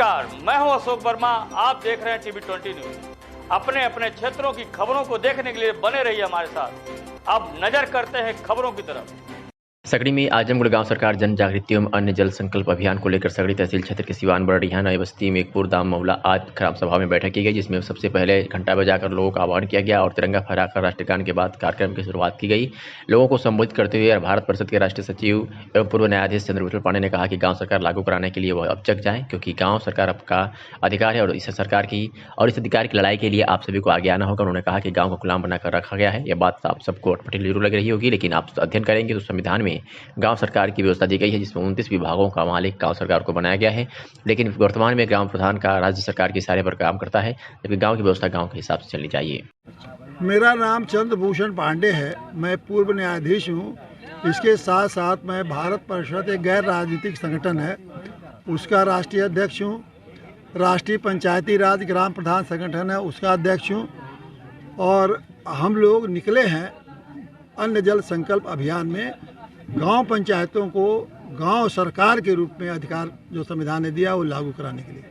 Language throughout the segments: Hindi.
नमस्कार, मैं हूं अशोक वर्मा। आप देख रहे हैं टीवी 20 न्यूज। अपने अपने क्षेत्रों की खबरों को देखने के लिए बने रहिए हमारे साथ। अब नजर करते हैं खबरों की तरफ। सकड़ी में आजमगढ़ गांव सरकार जन जागृति एवं अन्य जल संकल्प अभियान को लेकर सकड़ी तहसील क्षेत्र के सिवान बड़िया नई बस्ती में एक पूर्वदाम मामला आज ग्राम सभा में बैठक की गई, जिसमें सबसे पहले घंटा बजाकर लोगों का आह्वान किया गया और तिरंगा फहराकर राष्ट्रगान के बाद कार्यक्रम की शुरुआत की गई। लोगों को संबोधित करते हुए भारत परिषद के राष्ट्रीय सचिव एवं पूर्व न्यायाधीश चंद्रभूषण पांडे ने कहा कि गाँव सरकार लागू कराने के लिए वह अब जग जाए, क्योंकि गाँव सरकार आपका अधिकार है और इस सरकार की और इस अधिकार की लड़ाई के लिए आप सभी को आगे आना होगा। उन्होंने कहा कि गाँव को गुलाम बनाकर रखा गया है। यह बात आप सबको अटपटी जरूर लग रही होगी, लेकिन आप अध्ययन करेंगे तो संविधान में गाँव सरकार की व्यवस्था दी गई है, जिसमें 29 विभागों का मालिक गांव सरकार को बनाया गया है। लेकिन वर्तमान में ग्राम प्रधान का राज्य सरकार के इशारे पर काम करता है, जबकि गांव की व्यवस्था गांव के हिसाब से चलनी चाहिए। मेरा नाम चंद्रभूषण पांडे है। मैं पूर्व न्यायाधीश हूँ। इसके साथ साथ मैं भारत परिषद एक गैर राजनीतिक संगठन है, उसका राष्ट्रीय अध्यक्ष हूँ। राष्ट्रीय पंचायती राज ग्राम प्रधान संगठन है, उसका अध्यक्ष हूँ। और हम लोग निकले हैं अन्न जल संकल्प अभियान में गांव पंचायतों को गांव सरकार के रूप में अधिकार जो संविधान ने दिया वो लागू कराने के लिए।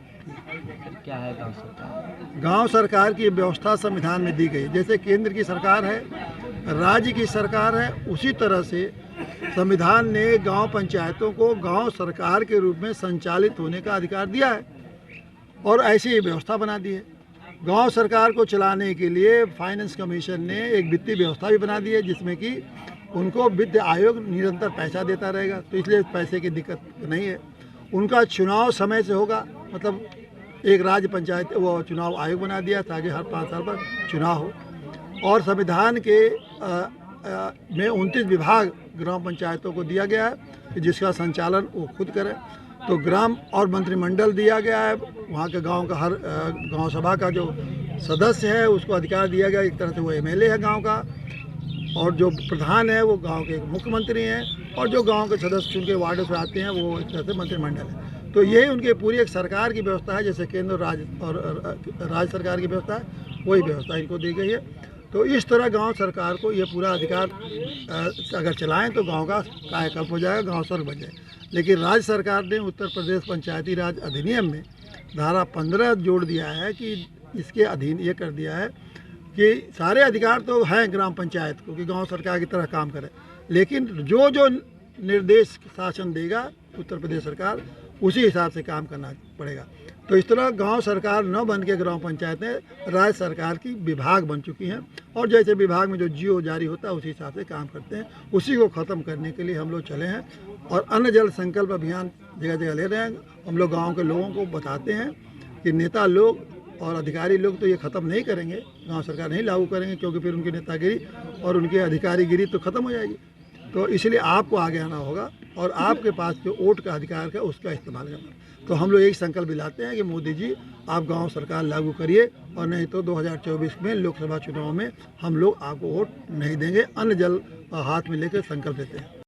क्या है गांव सरकार? गांव सरकार की व्यवस्था संविधान में दी गई। जैसे केंद्र की सरकार है, राज्य की सरकार है, उसी तरह से संविधान ने गांव पंचायतों को गांव सरकार के रूप में संचालित होने का अधिकार दिया है और ऐसी व्यवस्था बना दी है। गांव सरकार को चलाने के लिए फाइनेंस कमीशन ने एक वित्तीय व्यवस्था भी बना दी है, जिसमें कि उनको वित्त आयोग निरंतर पैसा देता रहेगा, तो इसलिए पैसे की दिक्कत नहीं है। उनका चुनाव समय से होगा, मतलब एक राज्य पंचायत वो चुनाव आयोग बना दिया ताकि हर 5 साल पर चुनाव हो। और संविधान के में 29 विभाग ग्राम पंचायतों को दिया गया है, जिसका संचालन वो खुद करें। तो ग्राम और मंत्रिमंडल दिया गया है, वहाँ के गांव का हर गांव सभा का जो सदस्य है उसको अधिकार दिया गया। एक तरह से वो एमएलए है गांव का, और जो प्रधान है वो गांव के मुख्यमंत्री हैं, और जो गांव के सदस्य उनके वार्डों से आते हैं वो एक तरह से मंत्रिमंडल है। तो यही उनकी पूरी एक सरकार की व्यवस्था है, जैसे केंद्र राज्य सरकार की व्यवस्था है, वही व्यवस्था इनको दी गई है। तो इस तरह गांव सरकार को ये पूरा अधिकार अगर चलाएं तो गांव का कायाकल्प हो जाएगा, गांव स्वर्ग बन जाएगा। लेकिन राज्य सरकार ने उत्तर प्रदेश पंचायती राज अधिनियम में धारा 15 जोड़ दिया है कि इसके अधीन ये कर दिया है कि सारे अधिकार तो हैं ग्राम पंचायत को कि गांव सरकार की तरह काम करे, लेकिन जो जो निर्देश शासन देगा उत्तर प्रदेश सरकार, उसी हिसाब से काम करना पड़ेगा। तो इस तरह गांव सरकार न बन के ग्राम पंचायतें राज्य सरकार की विभाग बन चुकी हैं, और जैसे विभाग में जो जीओ जारी होता है उसी हिसाब से काम करते हैं। उसी को ख़त्म करने के लिए हम लोग चले हैं और अन्न जल संकल्प अभियान जगह जगह ले रहे हैं। हम लोग गाँव के लोगों को बताते हैं कि नेता लोग और अधिकारी लोग तो ये ख़त्म नहीं करेंगे, गांव सरकार नहीं लागू करेंगे, क्योंकि फिर उनकी नेतागिरी और उनकी अधिकारीगिरी तो ख़त्म हो जाएगी। तो इसलिए आपको आगे आना होगा और आपके पास जो वोट का अधिकार है उसका इस्तेमाल करना। तो हम लोग यही संकल्प दिलाते हैं कि मोदी जी आप गांव सरकार लागू करिए, और नहीं तो 2024 में लोकसभा चुनाव में हम लोग आपको वोट नहीं देंगे। अन्न जल हाथ में लेकर संकल्प लेते हैं।